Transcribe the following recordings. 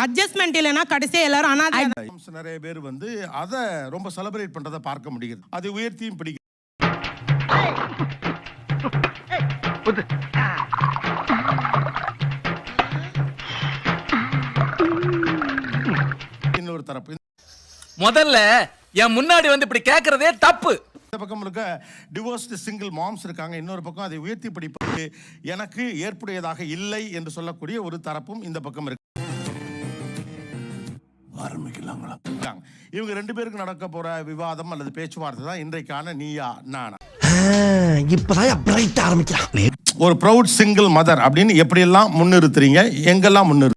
Adjustment இல்லைன்னா கடைசியா எல்லாரும் அனாதை. நிறைய பேர் வந்து அதை ரொம்ப செலிப்ரேட் பண்றதை பார்க்க முடியுது. அது உயர்த்தியும் பிடிக்கும். இன்னொரு தரப்பு முதல்ல என் முன்னாடி வந்து இப்படி கேக்குறதே தப்பு. இந்த பக்கம் இருக்க டிவோர்ஸ்டு சிங்கிள் மாம்ஸ் இருக்காங்க. இன்னொரு பக்கம் அதை உயர்த்தி பிடிப்பது எனக்கு ஏற்புடையதாக இல்லை என்று சொல்லக்கூடிய ஒரு தரப்பும் இந்த பக்கம் இருக்கு. ஆரம்பிக்கலாங்களா? இவங்க ரெண்டு பேருக்கு நடக்க போற விவாதம் அல்லது பேச்சுவார்த்தை தான் இன்றைக்கான நீயா நானா. இப்பதான் பிரைட் ஆரம்பிக்கிறான். ஒரு ப்ரௌட் சிங்கிள் மதர் அப்படின்னு எப்படி எல்லாம் முன்னிறுத்துறீங்க, எங்கெல்லாம் முன்னிறு?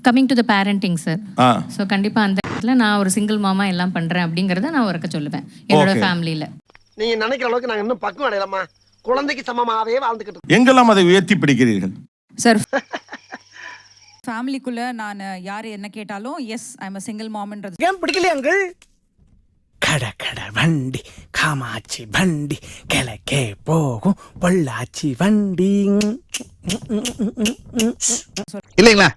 Coming to the parenting sir. ஸோ கண்டிப்பாக அந்த இடத்துல நான் ஒரு சிங்கிள் மாமா எல்லாம் பண்ணுறேன் அப்படிங்கிறத நான் ஒருக்க சொல்லுவேன் என்னோட ஃபேமிலியில். நீங்க நினைக்கிற அளவுக்கு நாங்கள் இன்னும் பக்குவம் அடையலாமா? குழந்தைக்கு சமமாகவே வாழ்ந்துக்கிட்டு எங்கெல்லாம் அதை உயர்த்தி பிடிக்கிறீர்கள் சார்? ஃபேமிலிக்குள்ள நான் யார் என்ன கேட்டாலும் yes I am a single momன்றது ஏன் பிடிக்கலையாங்கள்? கட கட வண்டி காமாட்சி வண்டி கிழக்கே போகும் பொள்ளாச்சி வண்டி இல்லைங்களா?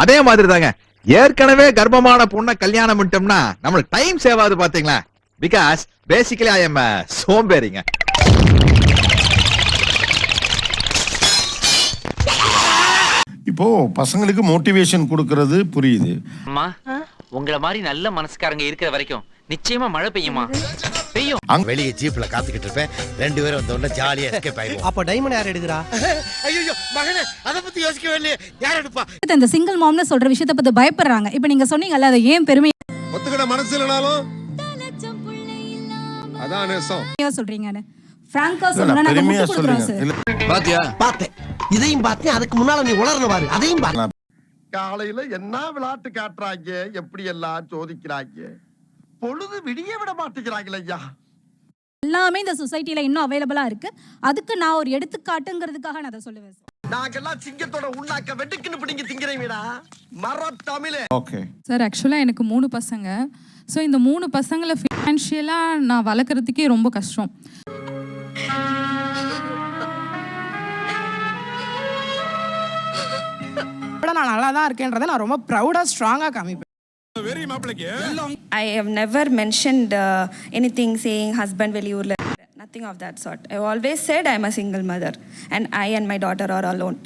அதே மாதிரி தாங்க, ஏற்கனவே கர்ப்பமான பொண்ணை கல்யாணம் பண்ணிட்டோம்னா நம்மளுக்கு டைம் சேவ் ஆகுது பாத்தீங்களா? பிகாஸ் பேசிக்கலி ஐ எம் சோம்பேறிங்க. இப்போ பசங்களுக்கு மோட்டிவேஷன் கொடுக்கறது புரியுது. அம்மா, உங்கள மாதிரி நல்ல மனசுக்காரங்க இருக்கிற வரைக்கும் நிச்சயமா மழை பெய்யுமா? பெய்யும். வெளியே ஜீப்ல காத்துக்கிட்டு இருப்பேன். ரெண்டு பேரும் வந்த உடனே ஜாலியா எஸ்கேப் ஆயிடுவோம். அப்ப டைமண்ட் யார் எடுக்கிறா? ஐயோ மகனே, அத பத்தி யோசிக்கவே இல்லையே. யார் எடுப்பா? இந்த சிங்கிள் மாம்னு சொல்ற விஷயத்தை பத்தி பயப்படுறாங்க. இப்போ நீங்க சொன்னீங்கல்ல, அது ஏன் பெருமை ஒத்துக்கிட மனசு இல்லனாலும் அதான் நேசம் சொல்றீங்கன்னு பிராங்கா சொல்றேன். நாங்க முட்டு கொடுக்குறோம் சார். பாத்தியா? பார்த்தேன், இதையும் பார்த்தேன். அதுக்கு முன்னால நீ உளறன பாரு, அதையும் பாரு. காலையில என்ன விளையாட்டு காட்டுறாங்க, எப்படி எல்லாம் சோதிக்கிறாங்க. பொழுது விடிய விட மாட்டேங்கிறாங்களே ஐயா. எல்லாமே இந்த சொசைட்டில இன்னும் அவைலபிளா இருக்கு. அதுக்கு நான் ஒரு எடுத்துக்காட்டுங்கிறதுக்காக நான் அதை சொல்லுவேன் சார். நாங்கெல்லாம் சிங்கத்தோட உண்ணாக்க வெட்டுக்குன்னு பிடிங்க திங்கிறீங்கடா மர தமிழே. ஓகே சார், ஆக்சுவலாக எனக்கு 3 பசங்க. ஸோ இந்த 3 பசங்களை ஃபினான்ஷியலாக நான் வளர்க்குறதுக்கே ரொம்ப கஷ்டம். நான் நல்லா தான் இருக்கேன்றதை நான் ரொம்ப ப்ரௌடாக ஸ்ட்ராங்காக காமிப்பேன். I have never mentioned anything saying husband வெளியூர்ல, nothing of that sort. I always said I am a single mother and I and my daughter are alone.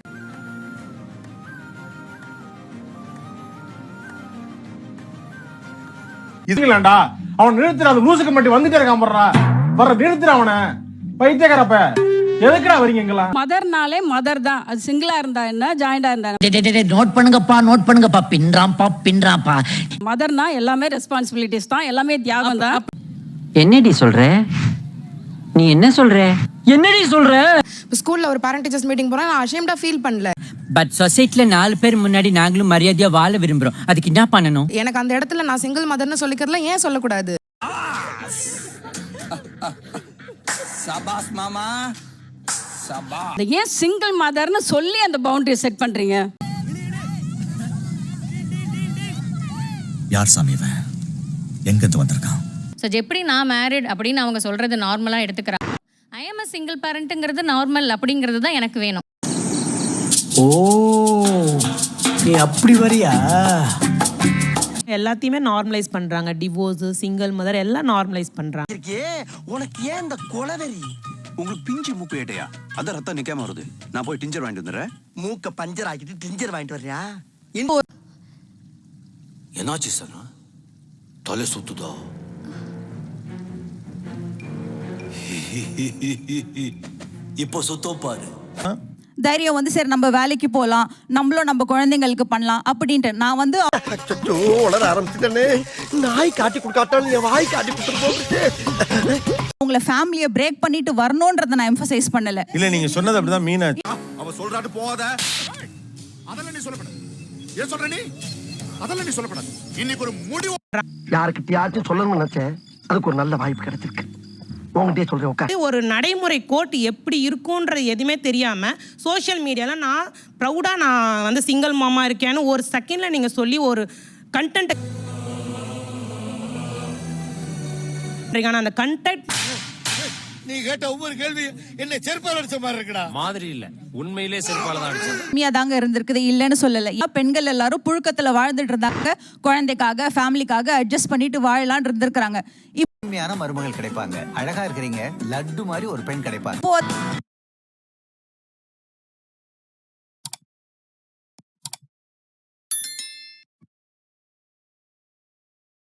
இதுலடா அவன் நிறுத்துற, அந்த லூசுக்கு மட்டும் வந்துட்டே இருக்கான் போறா. வர நிறுத்துற அவனை, பைத்தியக்காரப்ப. எதுக்குடா வரீங்க இங்கல? மதர்னாலே மதர் தான். அது சிங்கிளா இருந்தா என்ன, ஜாயிண்டா இருந்தா என்ன. நோட் பண்ணுங்கப்பா பின்றாம்பா. மதர்னா எல்லாமே ரெஸ்பான்சிபிலிட்டிஸ் தான், எல்லாமே தியாகம் தான். என்னடி சொல்ற? நீ என்ன சொல்ற? என்னடி சொல்ற? ஸ்கூல்ல ஒரு பேரண்ட் டீச்சர்ஸ் மீட்டிங் போறேன், நான் அஷேம்டா ஃபீல் பண்ணல. பட் சொசைட்டில 4 பேர் முன்னாடி நாங்களும் மரியாதையா வாழ விரும்புறோம். அதுக்கு என்ன பண்ணணும்? எனக்கு அந்த இடத்துல நான் சிங்கிள் மதர்னு சொல்லிக்கிறதுல ஏன் சொல்லக்கூடாது? சபாஸ் மாமா சபாஸ். ஏன் சிங்கிள் மதர்னு சொல்லி அந்த பவுண்டரி செட் பண்றீங்க? யார் சாமி இவன்? எங்க இருந்து வந்திருக்கான்? ஸோ எப்படி நான் மேரிட் அப்படின்னு அவங்க சொல்றது நார்மலாக எடுத்துக்கிறாங்க. ஐ எம் அ சிங்கிள் பேரண்ட்டுங்கிறது நார்மல் அப்படிங்கிறது தான் எனக்கு வேணும். ஓ, நீ அப்படி வரியா? எல்லாத்தையுமே நார்மலைஸ் பண்றாங்க. டிவோர்ஸ், சிங்கிள் மதர் எல்லாம் நார்மலைஸ் பண்றாங்க. உனக்கு ஏன் இந்த கொலவெறி? உங்களுக்கு பிஞ்சு மூக்கு ஏட்டையா? அத ரத்தம் நிக்காம வருது. நான் போய் டிஞ்சர் வாங்கிட்டு வந்துறேன். மூக்க பஞ்சர் ஆக்கிட்டு டிஞ்சர் வாங்கிட்டு வர்றியா? என்னாச்சு சார்? தலை சுத்துதா? இப்போ சுத்தம் பாரு. தைரியம் வந்து சரி நம்ம வேலைக்கு போகலாம், நம்மளும் நம்ம குழந்தைங்களுக்கு பண்ணலாம் அப்படின்ட்டு நான் வந்து உளர ஆரம்பிச்சிட்டேனே. நாய் காட்டி கொடுக்காட்டாலும் என் வாய் காட்டி கொடுத்துட்டு போகுது. உங்களை ஃபேமிலியை பிரேக் பண்ணிட்டு வரணும்ன்றதை நான் எம்பசைஸ் பண்ணல. இல்ல, நீங்க சொன்னது அப்படிதான் மீனா. அவ சொல்றாட்டு போகாத. அதெல்லாம் நீ சொல்லப்படாது. ஏன் சொல்ற நீ? அதெல்லாம் நீ சொல்லப்படாது. இன்னைக்கு ஒரு முடிவு. யாருக்கிட்டயாச்சும் சொல்லணும்னு நினைச்சேன், அதுக்கு ஒரு நல்ல வாய்ப்பு கிடைச்சிருக்கு. உங்ககிட்டயே சொல்றேன் உட்கார். ஒரு நடைமுறை கோட் எப்படி இருக்கும்ன்றது எதுவுமே தெரியாம சோஷியல் மீடியால நான் ப்ரௌடா நான் வந்து சிங்கிள் மாமா இருக்கேன்னு ஒரு செகண்ட்ல நீங்க சொல்லி ஒரு கண்டென்ட் அந்த கண்டென்ட் நீ கேட்ட ஒவ்வொரு கேள்வி என்ன செருப்பால் அடிச்ச மாதிரி இருக்குடா. மாதிரி இல்ல, உண்மையிலே செருப்பால தான் அடிச்சது. கம்மியா தாங்க இருந்திருக்குது, இல்லைன்னு சொல்லல. பெண்கள் எல்லாரும் புழுக்கத்துல வாழ்ந்துட்டு இருந்தாங்க, குழந்தைக்காக ஃபேமிலிக்காக அட்ஜஸ்ட் பண்ணிட்டு வாழலாம்னு இருந்திருக்காங்க. உண்மையான மருமகள் கிடைப்பாங்க, அழகா இருக்கிறீங்க, லட்டு மாதிரி ஒரு பெண் கிடைப்பாங்க. இப்போ